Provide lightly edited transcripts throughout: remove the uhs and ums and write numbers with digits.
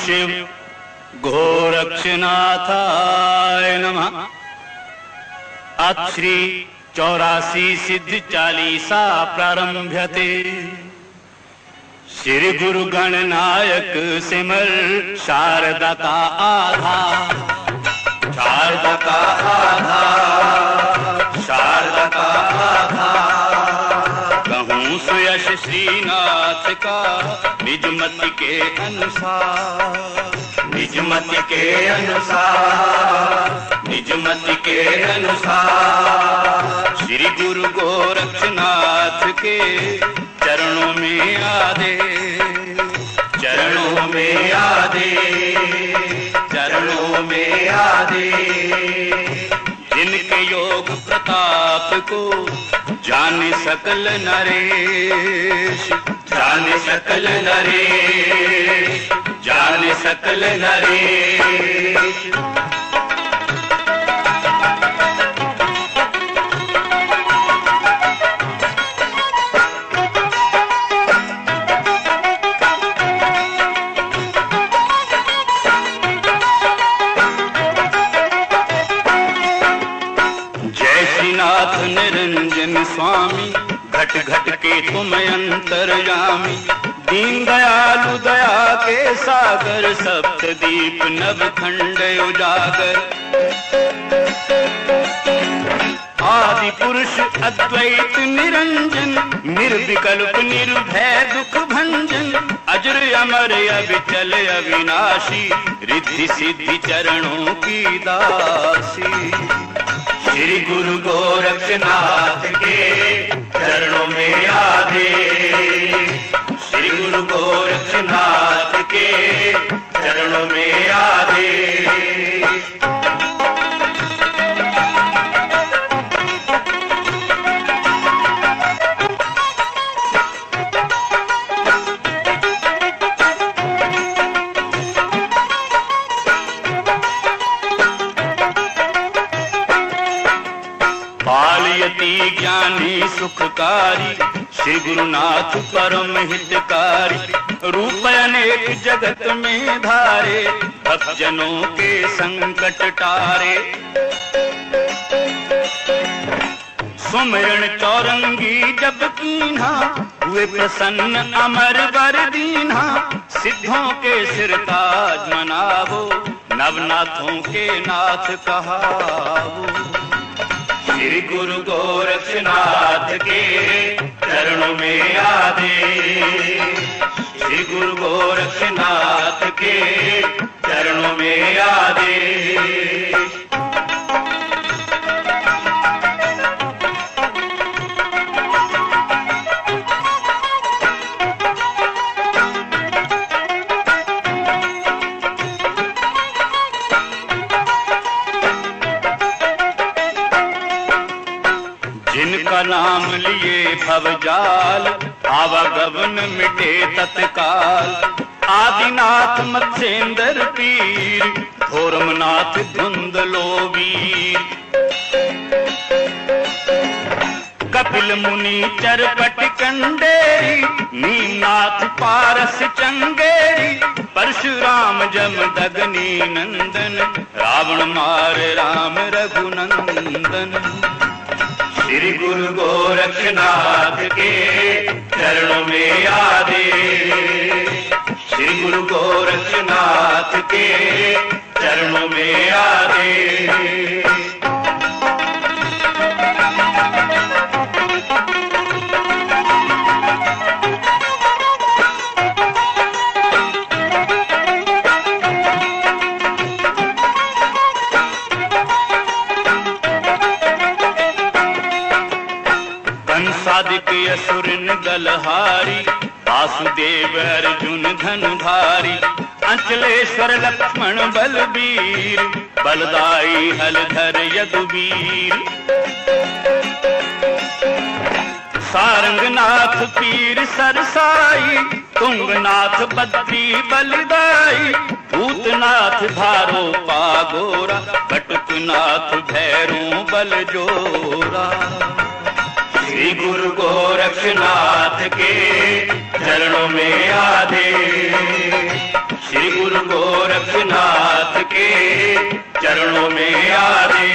शिव गोरक्षनाथाय नमः। अथ श्री 84 सिद्ध चालीसा प्रारंभ्यते। श्री गुरु गणनायक सिमर शारदा का आधार, शारदा का आधार, शारदा का आधार। कहूँ सुयश श्रीनाथ का निजमति के अनुसार, निजमति के अनुसार, निजमति के अनुसार। श्री गुरु गोरक्षनाथ के चरणों में आदे, चरणों में आदे, चरणों में आदे। जिनके योग प्रताप को जाने सकल नरेश, जाने सकल नरेश, जाने सकल नरेश। निरंजन स्वामी घट घट के तुम अंतर्यामी। दीन दयालु दया के सागर, सप्तदीप नवखंड उजागर। आदि पुरुष अद्वैत निरंजन, निर्विकल्प निर्भय दुख भंजन। अजर अमर अविचल अविनाशी, रिद्धि सिद्धि चरणों की दासी। श्री गुरु गोरक्षनाथ के चरणों में आदे, श्री गुरु गोरक्षनाथ के चरणों में आदे। पालयति ज्ञानी सुखकारी, श्री गुरुनाथ परम हितकारी। रूप अनेक जगत में धारे, भक्तजनों के संकट टारे। सुमिरन चौरंगी जब कीन्हा, हुए प्रसन्न अमर वर दीन्हा। सिद्धों के सिरताज मनावो, नवनाथों के नाथ कहावो। श्री गुरु गोरक्षनाथ के चरणों में आदे, श्री गुरु गोरक्षनाथ के चरणों में आदे। जिनका नाम लिए भवजाल, आवागमन मिटे तत्काल। आदिनाथ मत्स्येंद्र पीर, धोरमनाथ धुंधलो वीर। कपिल मुनि चरपट कंडेरी, नीमनाथ पारस चंगेरी। परशुराम जमदग्नि नंदन, रावण मार राम रघुनंदन। श्री गुरु गोरक्षनाथ के चरणों में आदे, श्री गुरु गोरक्षनाथ के चरणों में आदे। सादिक असुरन गलहारी, वासुदेव अर्जुन धनुधारी। अंचलेश्वर लक्ष्मण बलबीर, बलदाई हलधर यदुवीर। सारंगनाथ पीर सरसाई, तुंगनाथ बद्री बलिदाई। भूतनाथ धारो पागोरा, बटुकनाथ भैरू बलजोरा। श्री गुरु गोरक्षनाथ के चरणों में आधे, श्री गुरु गोरखनाथ के चरणों में आदे।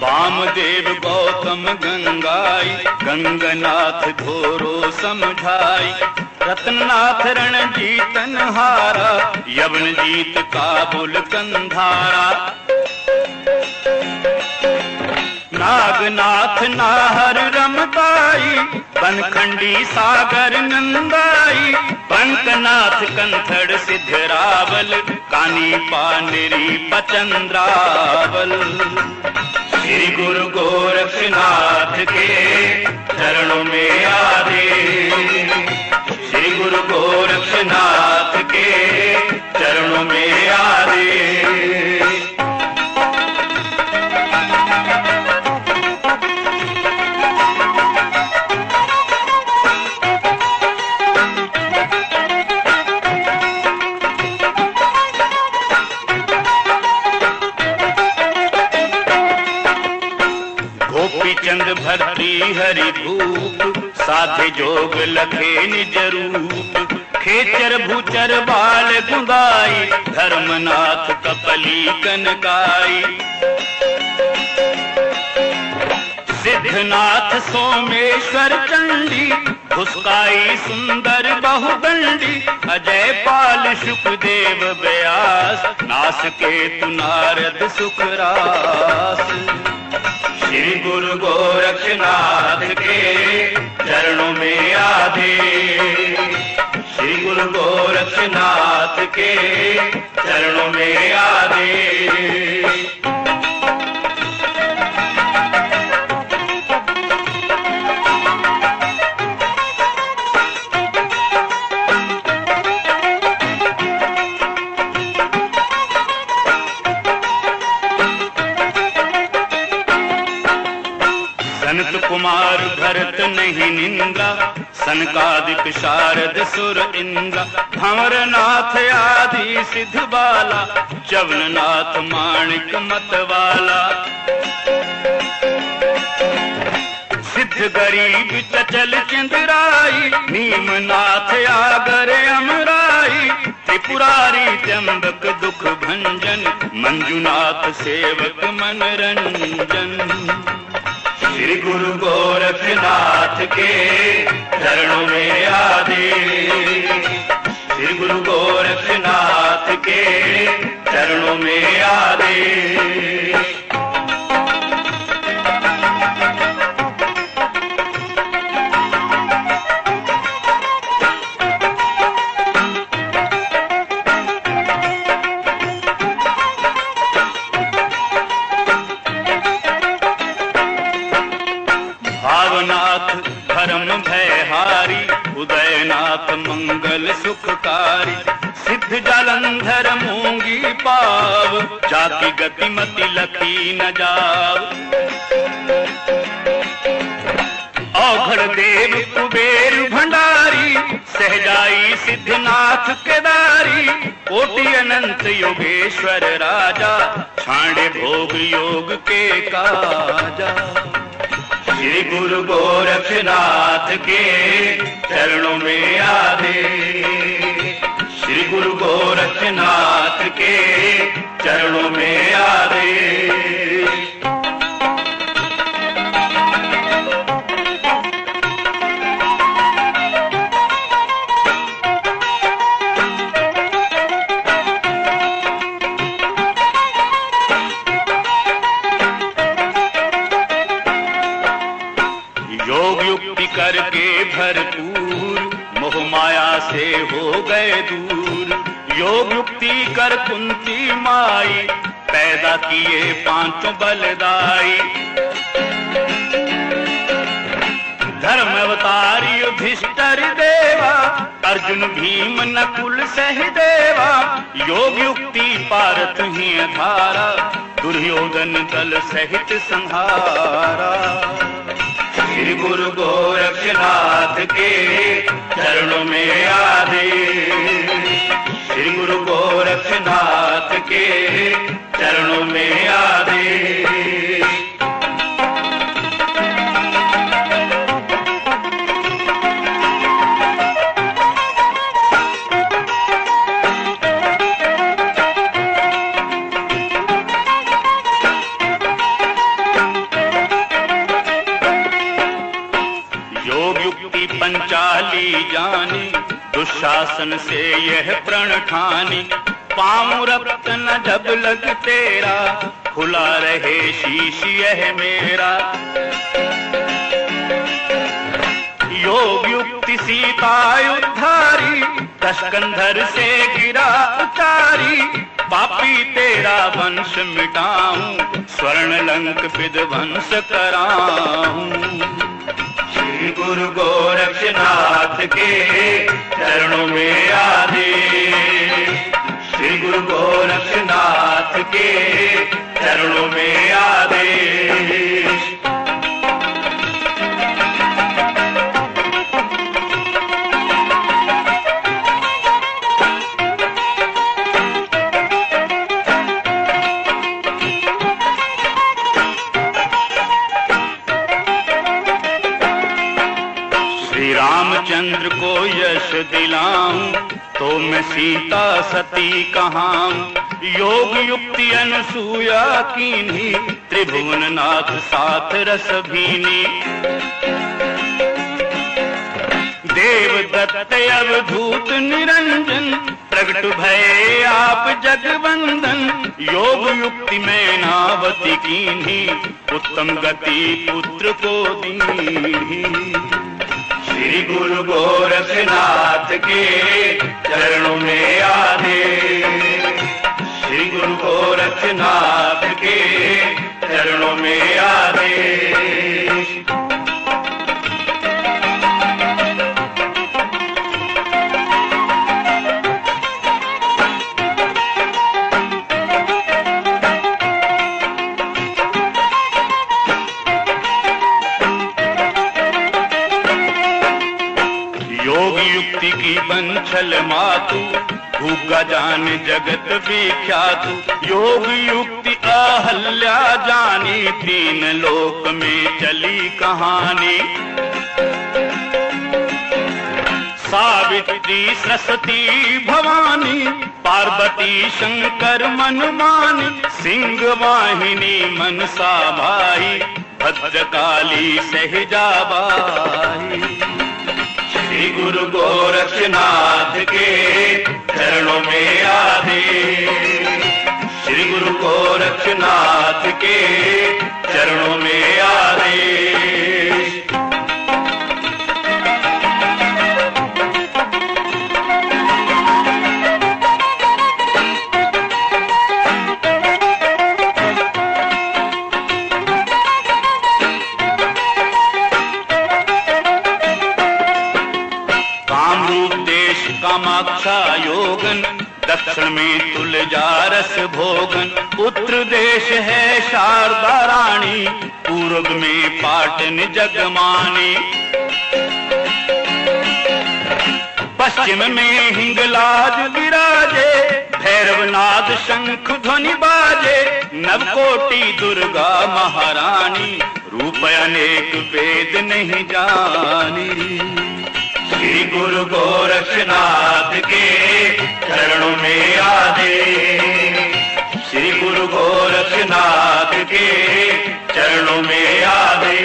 वामदेव गौतम गंगाई, गंगनाथ घोरो समझाई। रत्ननाथ रणजीतन हारा, यवन जीत काबुल कंधारा। नागनाथ नाहर रमताई, बनखंडी सागर नंदाई। पंकनाथ कंथड़ सिद्धरावल, कानी पानिरी पचंद्रावल। श्री गुरु गोरखनाथ के चरणों में आदे। श्री गुरु गोरखनाथ के चरणों में आदे। चंद भरती हरि भूप, साधे जोग लखे निज रूप। खेचर भूचर बाल गुंगाई, धर्मनाथ कपली कनकाई। सिद्धनाथ सोमेश्वर चंडी, घुसकाई सुंदर बहुदंडी। अजय पाल सुखदेव व्यास, नास केतु नारद सुखरास। श्री गुरु गोरखनाथ के चरणों में आदे। श्री गुरु गोरखनाथ के चरणों में आदे। सनत कुमार भरत नहीं निंदा, सनकादिक शारद सुर इंद्रा। भंवरनाथ आदि सिद्ध बाला, चवननाथ माणिक मतवाला। सिद्ध गरीब चचल चिंदराई, नीमनाथ आगर अमराई। त्रिपुरारी त्र्यंबक दुख भंजन, मंजुनाथ सेवक मनरंजन। श्री गुरु गोरखनाथ के चरणों में आदे। श्री गुरु गोरखनाथ के चरणों में आदे। भावनाथ धर्म भयहारी, उदयनाथ मंगल सुखकारी। सिद्ध जालंधर मूंगी पाव, जाति गतिमति लखी न जाव। औघड़ देव कुबेर भंडारी, सहजाई सिद्धनाथ केदारी। कोटि अनंत योगेश्वर राजा, छांडे भोग योग के काजा। श्री गुरु गोरखनाथ के चरणों में आदे। श्री गुरु गोरखनाथ के चरणों में आदे। योग युक्ति करके भरपूर, मोह माया से हो गए दूर। योग युक्ति कर कुंती माई, पैदा किए पांचों बलदाई। धर्म अवतारी युधिष्ठिर देवा, अर्जुन भीम नकुल सहदेवा। योग युक्ति पारत ही धारा, दुर्योधन दल सहित संहारा। श्री गुरु गोरखनाथ के चरणों में आदे, श्री गुरु गोरखनाथ के चरणों में आदे। पंचाली जानी दुशासन से यह प्रण ठानी, पाँव रक्त न जब लग तेरा, खुला रहे शीश यह मेरा। योग युक्ति सीता उद्धारी, दशकंधर से गिरा उतारी, पापी तेरा वंश मिटाऊं, स्वर्ण लंक विध्वंस कराऊं। श्री गुरु गोरक्षनाथ के चरणों में आदे, श्री गुरु गोरक्षनाथ के चरणों में आदे। रामचंद्र को यश दिलाऊं, तो मैं सीता सती कहाऊं। योग युक्ति अनुसूया कीन्ही, त्रिभुवन नाथ साथ रस भीनी। देव दत्त अवधूत निरंजन, प्रगट भये आप जगवंदन। योग युक्ति में नावती कीन्ही, उत्तम गति पुत्र को दीन्ही। श्री गुरु गोरखनाथ के चरणों में आदे, श्री गुरु गोरखनाथ के चरणों में आदे। योग युक्ति की बंछल मातु, भूगा जान जगत विख्यातु। योग युक्ति अहल्या जानी, तीन लोक में चली कहानी। सावित्री सरस्वती भवानी, पार्वती शंकर मनमानी। सिंह वाहिनी मनसा भाई, भद्रकाली सहजाबाई। श्री गुरु गोरक्षनाथ के चरणों में आदे, श्री गुरु गोरक्षनाथ के चरणों में आदे। कामाक्षा योगन, दक्षिण में तुलजा रस भोगन। उत्तर देश है शारदा रानी, पूर्व में पाटन जगमानी। पश्चिम में हिंगलाज विराजे, भैरवनाथ शंख ध्वनि बाजे। नवकोटि दुर्गा महारानी, रूप अनेक वेद नहीं जानी। श्री गुरु गोरक्षनाथ के चरणों में आदे, श्री गुरु गोरक्षनाथ के चरणों में आदे।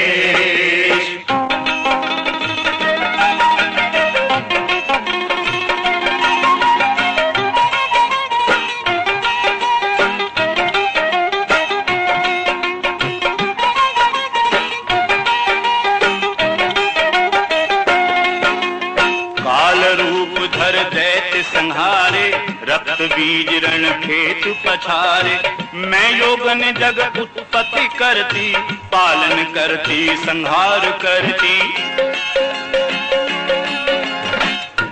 संहारे, रक्त बीज रण खेत पछारे। मैं योगन जगत उत्पत्ति करती, पालन करती संहार करती।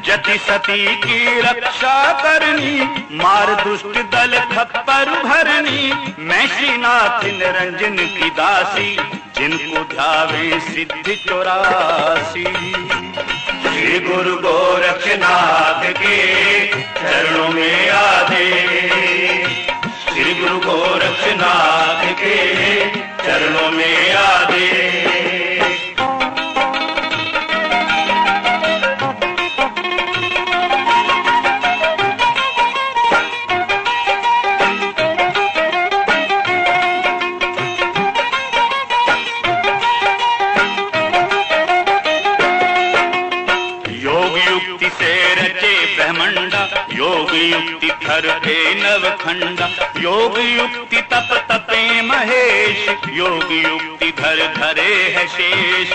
जति सती की रक्षा करनी, मार दुष्ट दल खप्पर भरनी। मैं श्रीनाथ निरंजन की दासी, जिनको ध्यावे सिद्धि 84। श्री गुरु में आदेश, श्री गुरु गोरक्षनाथ के चरणों में आदेश। योग युक्ति थर पे नवखंडा, योग युक्ति तप तपे महेश, योग युक्ति धर धरे है शेष।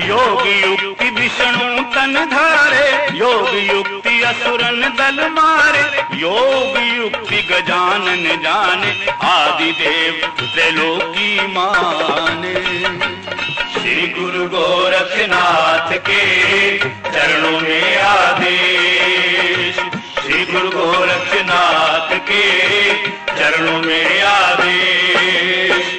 योग युक्ति विष्णु तन धारे, योग युक्ति असुरन दल मारे, योग युक्ति गजानन जाने, आदिदेव त्रैलोकी माने। श्री गुरु गोरक्षनाथ के चरणों में आदेश, श्री गुरु गोरक्षनाथ के चरणों में आदेश।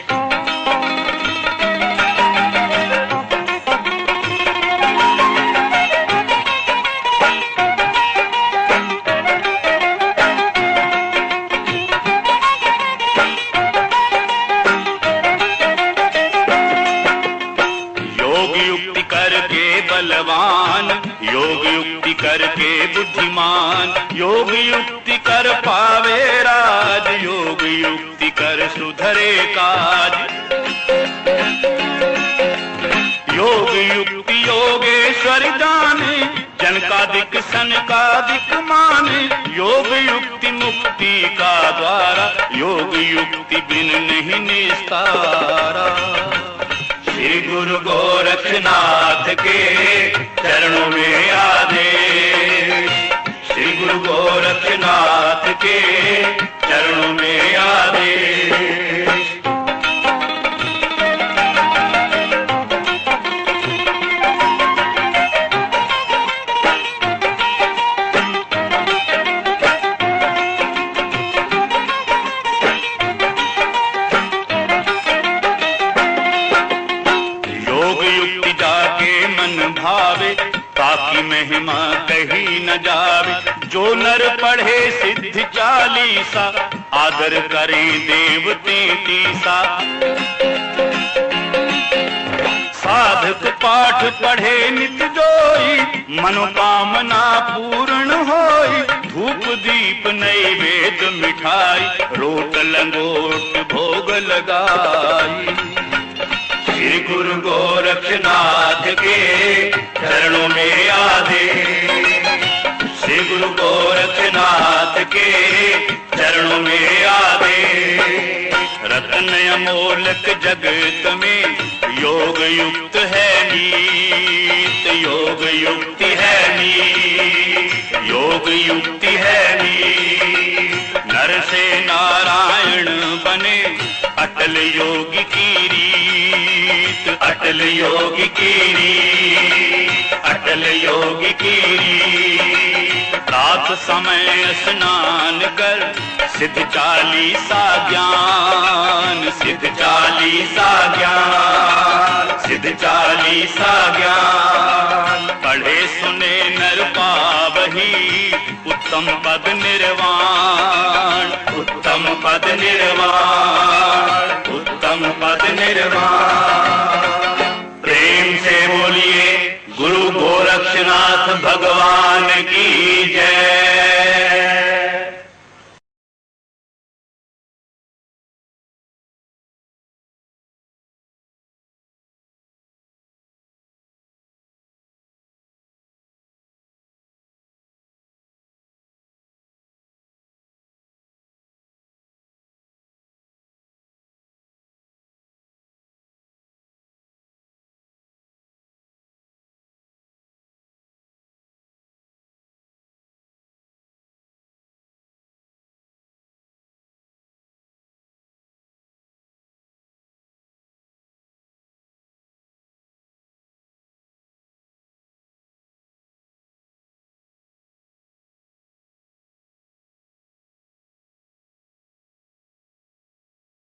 बलवान, योग युक्ति करके बुद्धिमान, योग युक्ति कर पावे राज, योग युक्ति कर सुधरे काज। योग युक्ति योगेश्वर जाने, जन का दिक सन का दिक माने, योग युक्ति मुक्ति का द्वारा, योग युक्ति बिन नहीं निस्तारा। श्री गुरु गोरक्षनाथ के चरणों में आदेश, श्री गुरु गोरक्षनाथ के चरणों में आदेश। ताकि महिमा कहीं न जावे, जो नर पढ़े सिद्ध चालीसा, आदर करें देवते तीसा। साधक पाठ पढ़े नित जोई, मनोकामना पूर्ण होई। धूप दीप नैवेद्य मिठाई, रोट लंगोट भोग लगाई। श्री गुरु गोरक्षनाथ के चरणों में आदेश, श्री गुरु गोरक्षनाथ के चरणों में आदेश। रत्न अमोलक जगत में योग युक्त है नीत, योग युक्ति है नीत, योग युक्ति है नीत। नर से नारायण बने अटल योगी की रीत, अटल योगी की रीत, अटल योगी की रीत। रात समय स्नान कर सिद्ध चालीसा ज्ञान, सिद्ध चालीसा ज्ञान, सिद्ध चालीसा ज्ञान। पढ़े सुने नर पावही, उत्तम पद निर्वाण, उत्तम पद निर्वाण, उत्तम पद निर्वाण। प्रेम से बोलिए गुरु गोरक्षनाथ भगवान की जय।